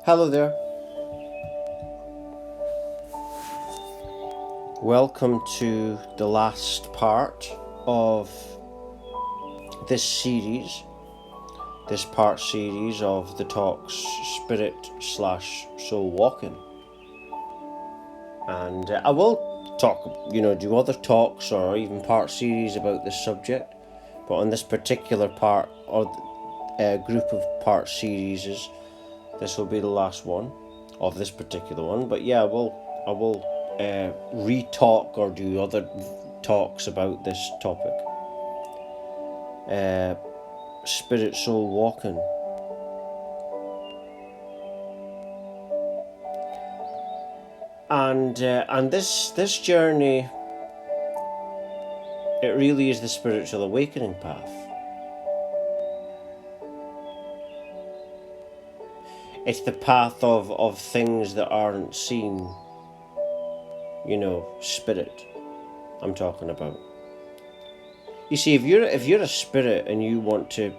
Hello there. Welcome to the last part of this series, this part series of the talks Spirit/Soul Walking. And I will talk, do other talks or even part series about this subject, but on this particular part or group of part series, this will be the last one of this particular one. But yeah, I will re-talk or do other talks about this topic. Spirit soul walking. And this journey, it really is the spiritual awakening path. It's the path of things that aren't seen. Spirit I'm talking about. You see, if you're a spirit and you want to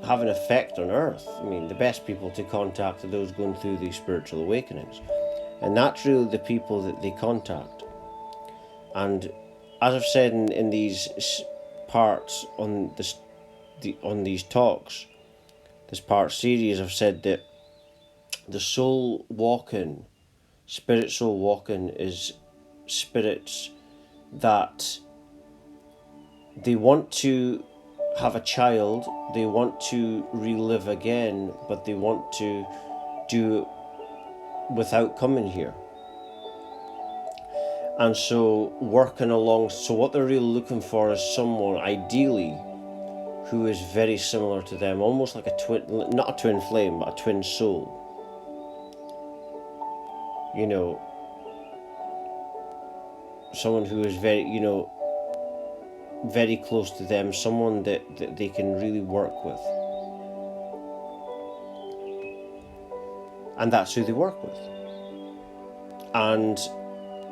have an effect on earth, the best people to contact are those going through these spiritual awakenings. And that's really the people that they contact. And as I've said in these parts on these talks, this part series, I've said that the soul walking, spirit soul walking, is spirits that they want to have a child, they want to relive again, but they want to do it without coming here. And so what they're really looking for is someone, ideally, who is very similar to them, almost like a twin, not a twin flame, but a twin soul. Someone who is very close to them, someone that they can really work with. And that's who they work with. And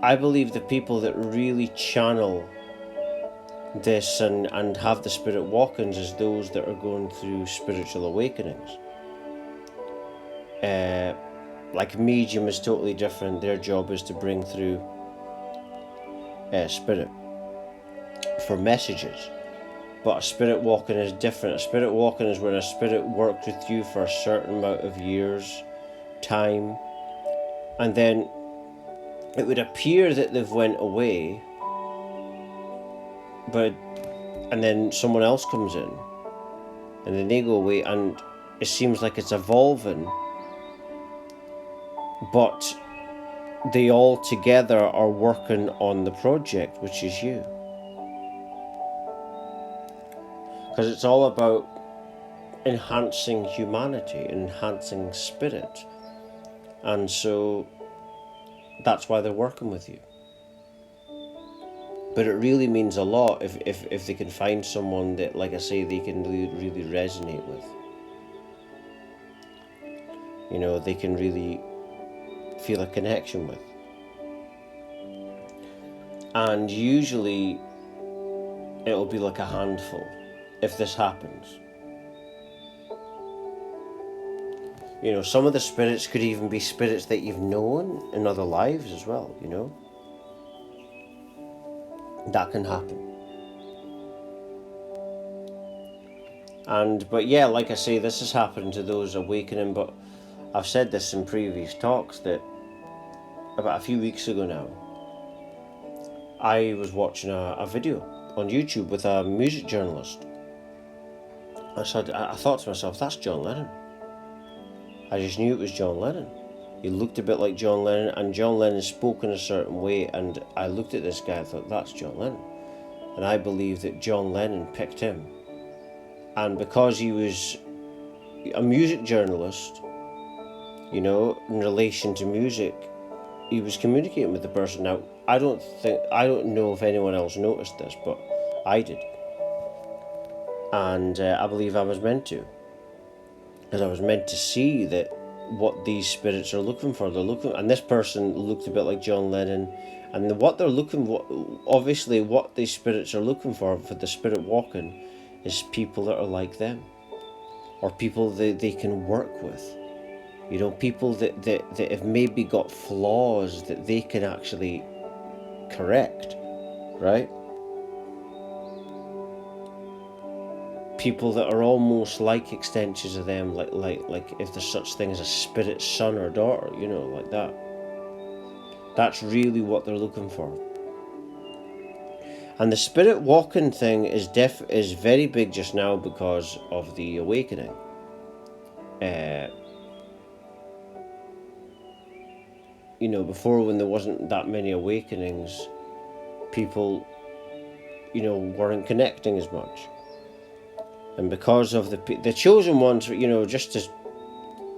I believe the people that really channel this and have the spirit walkings is those that are going through spiritual awakenings. Like a medium is totally different. Their job is to bring through spirit for messages. But a spirit walking is different. A spirit walking is when a spirit works with you for a certain amount of years, time, and then it would appear that they've went away, and then someone else comes in, and then they go away, and it seems like it's evolving, but they all together are working on the project, which is you. Because it's all about enhancing humanity, enhancing spirit. And so that's why they're working with you. But it really means a lot if they can find someone that, like I say, they can really resonate with. They can really feel a connection with. And usually it'll be like a handful if this happens. Some of the spirits could even be spirits that you've known in other lives as well, That can happen. But yeah, like I say, this has happened to those awakening, but I've said this in previous talks that about a few weeks ago now, I was watching a video on YouTube with a music journalist. I thought to myself, that's John Lennon. I just knew it was John Lennon. He looked a bit like John Lennon, and John Lennon spoke in a certain way, and I looked at this guy and thought, that's John Lennon. And I believe that John Lennon picked him. And because he was a music journalist, in relation to music, he was communicating with the person. Now, I don't know if anyone else noticed this, but I did. And I believe I was meant to. Because I was meant to see that what these spirits are looking for. And this person looked a bit like John Lennon. And what they're looking for, obviously what these spirits are looking for the spirit walking, is people that are like them. Or people they can work with. You know, people that have maybe got flaws that they can actually correct, right? People that are almost like extensions of them, like if there's such thing as a spirit son or daughter, you know, like that. That's really what they're looking for. And the spirit walking thing is very big just now because of the awakening. You know, before, when there wasn't that many awakenings, people, you know, weren't connecting as much. And because of the chosen ones, you know, just to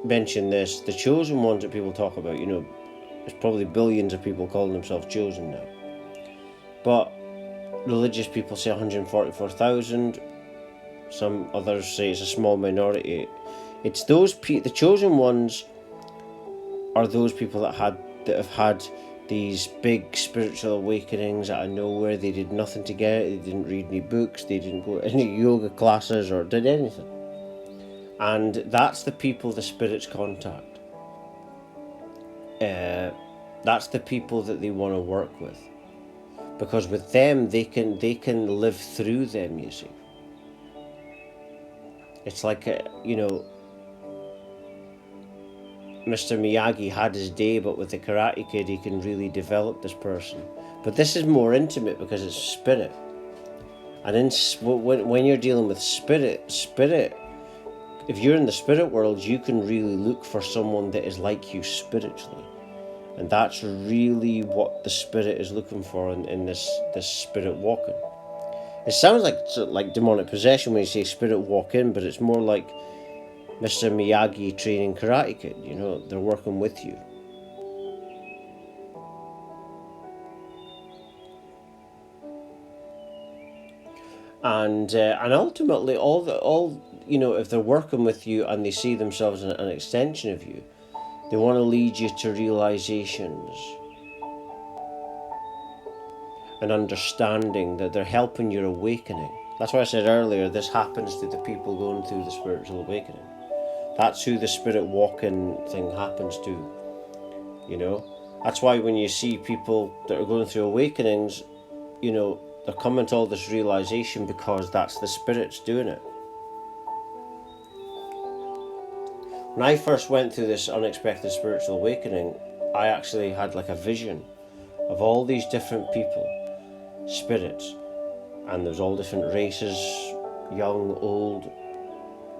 mention this, the chosen ones that people talk about, you know, there's probably billions of people calling themselves chosen now. But religious people say 144,000. Some others say it's a small minority. It's those the chosen ones are those people that have had these big spiritual awakenings out of nowhere. They did nothing to get it. They didn't read any books. They didn't go to any yoga classes or did anything. And that's the people the spirits contact. That's the people that they want to work with, because with them they can live through them. You see, it's like you know, Mr. Miyagi had his day, but with the Karate Kid he can really develop this person. But this is more intimate because it's spirit. And when you're dealing with spirit, if you're in the spirit world, you can really look for someone that is like you spiritually. And that's really what the spirit is looking for in this spirit walking. It sounds like demonic possession when you say spirit walk in, but it's more like Mr. Miyagi training Karate Kid. You know, they're working with you. And ultimately, all you know, if they're working with you and they see themselves as an extension of you, they want to lead you to realizations and understanding that they're helping your awakening. That's why I said earlier, this happens to the people going through the spiritual awakening. That's who the spirit walking thing happens to. You know, that's why when you see people that are going through awakenings, you know, they're coming to all this realization because that's the spirits doing it. When I first went through this unexpected spiritual awakening, I actually had like a vision of all these different people, spirits, and there's all different races, young, old,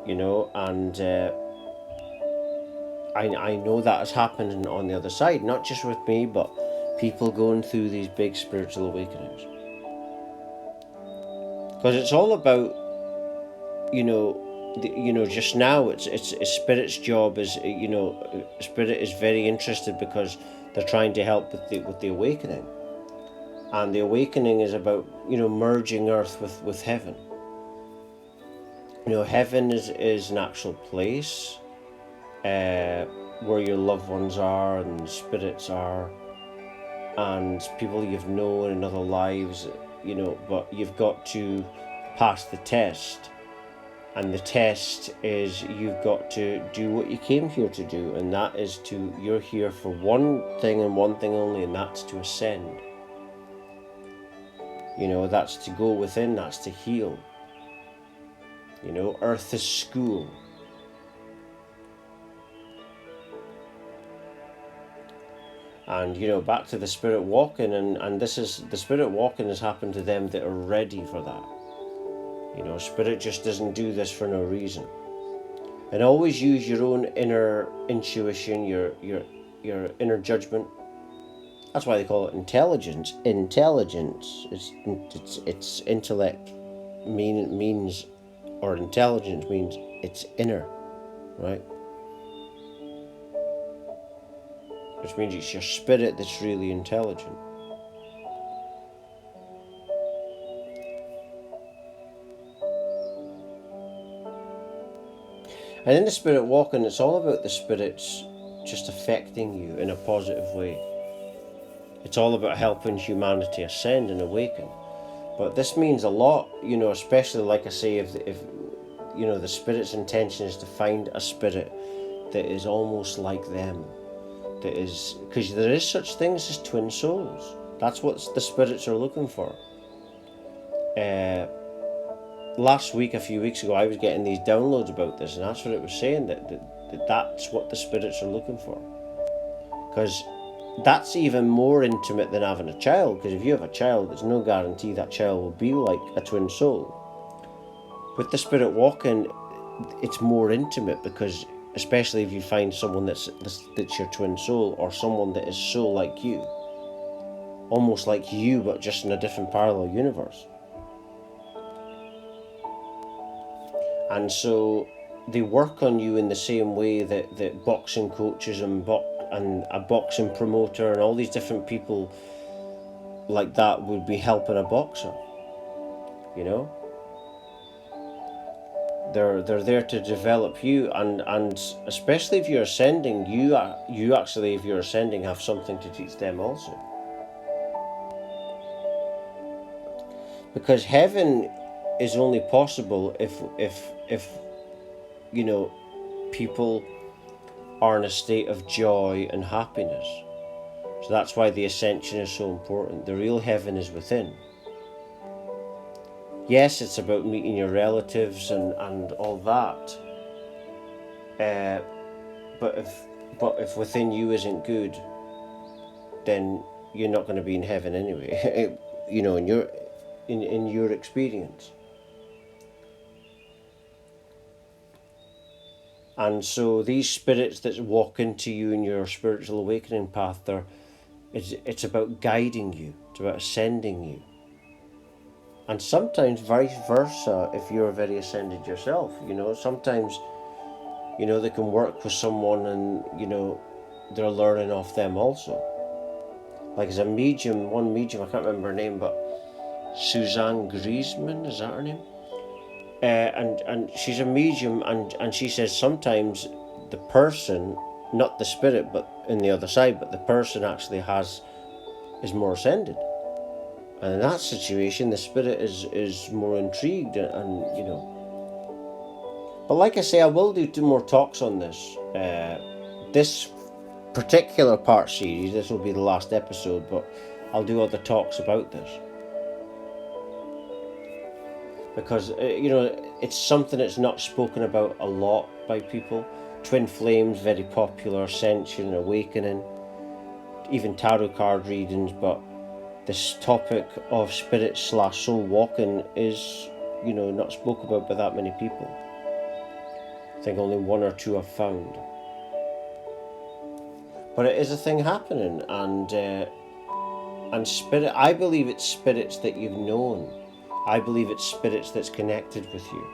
you know, and I know that has happened on the other side, not just with me, but people going through these big spiritual awakenings. Because it's all about, you know, just now it's spirit's job is, you know, spirit is very interested because they're trying to help with the awakening, and the awakening is about, you know, merging earth with heaven. You know, heaven is an actual place where your loved ones are and spirits are, and people you've known in other lives, you know, but you've got to pass the test. And the test is you've got to do what you came here to do, and that is you're here for one thing and one thing only, and that's to ascend. You know, that's to go within, that's to heal. You know, earth is school. And, you know, back to the spirit walking, and this is, the spirit walking has happened to them that are ready for that. You know, spirit just doesn't do this for no reason. And always use your own inner intuition, your inner judgment. That's why they call it intelligence. Intelligence, it's intellect means, or intelligence means it's inner, right? Which means it's your spirit that's really intelligent. And in the spirit walking, it's all about the spirits just affecting you in a positive way. It's all about helping humanity ascend and awaken. But this means a lot, you know, especially like I say, if you know, the spirit's intention is to find a spirit that is almost like them. That is, because there is such things as twin souls. That's what the spirits are looking for. Last week, a few weeks ago, I was getting these downloads about this, and that's what it was saying, that's what the spirits are looking for. Because that's even more intimate than having a child, because if you have a child, there's no guarantee that child will be like a twin soul. With the spirit walking, it's more intimate, because especially if you find someone that's your twin soul, or someone that is so like you, almost like you but just in a different parallel universe. And so they work on you in the same way that boxing coaches and a boxing promoter and all these different people like that would be helping a boxer. You know, they're there to develop you, and especially if you're ascending, you actually, if you're ascending, have something to teach them also. Because heaven is only possible if you know, people are in a state of joy and happiness. So that's why the ascension is so important. The real heaven is within. Yes, it's about meeting your relatives and all that. But if within you isn't good, then you're not going to be in heaven anyway. You know, in your experience. And so these spirits that walk into you in your spiritual awakening path, it's about guiding you, it's about ascending you. And sometimes vice versa, if you're very ascended yourself, you know, sometimes, you know, they can work with someone and, you know, they're learning off them also. Like as a medium, one medium, I can't remember her name, but Suzanne Griezmann, is that her name? And she's a medium, and she says sometimes the person, not the spirit, but in the other side, but the person actually is more ascended. And in that situation, the spirit is more intrigued, and you know. But like I say, I will do 2 more talks on this. This particular part series, this will be the last episode, but I'll do other talks about this. Because, you know, it's something that's not spoken about a lot by people. Twin flames, very popular, ascension, awakening, even tarot card readings, but this topic of spirit/soul walking is, you know, not spoken about by that many people. I think only 1 or 2 I've found. But it is a thing happening, and spirit, I believe it's spirits that you've known. I believe it's spirits that's connected with you.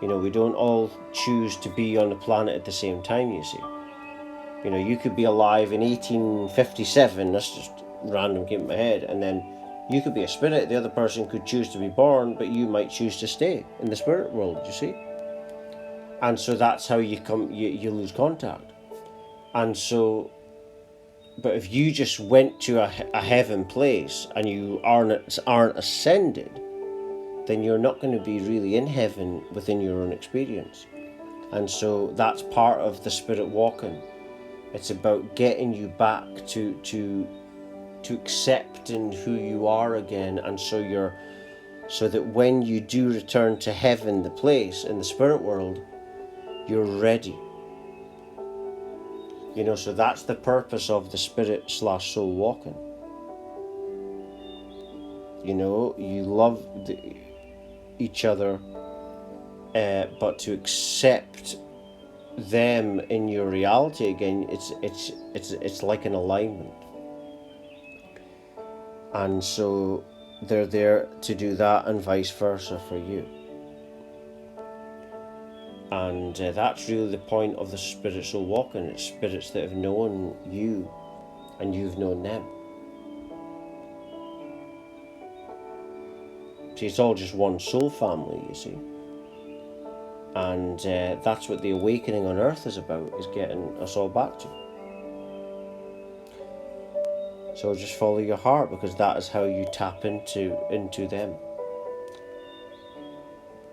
You know, we don't all choose to be on the planet at the same time, you see. You know, you could be alive in 1857, that's just random, came in my head, and then you could be a spirit, the other person could choose to be born, but you might choose to stay in the spirit world, you see. And so that's how you lose contact. And so, but if you just went to a heaven place and you aren't ascended, then you're not going to be really in heaven within your own experience. And so that's part of the spirit walking. It's about getting you back to accepting who you are again, and so that when you do return to heaven, the place in the spirit world, you're ready. You know, so that's the purpose of the spirit/soul walking. You know, you love each other, but to accept them in your reality again, it's like an alignment. And so they're there to do that, and vice versa for you. And that's really the point of the spiritual walking. It's spirits that have known you and you've known them. See, it's all just one soul family, you see. And that's what the awakening on earth is about, is getting us all back to. So just follow your heart, because that is how you tap into them.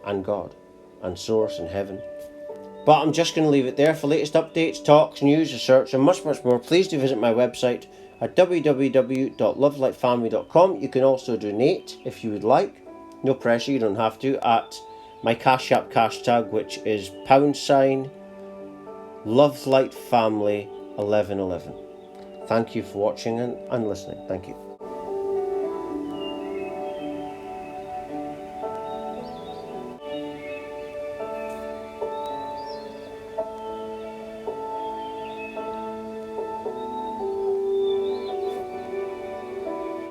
And God, and Source, and Heaven. But I'm just going to leave it there. For latest updates, talks, news, research, and much, much more, please do visit my website at www.lovelightfamily.com. You can also donate if you would like. No pressure, you don't have to, at my Cash App hashtag, which is # Love Light Family 1111. Thank you for watching and listening. Thank you.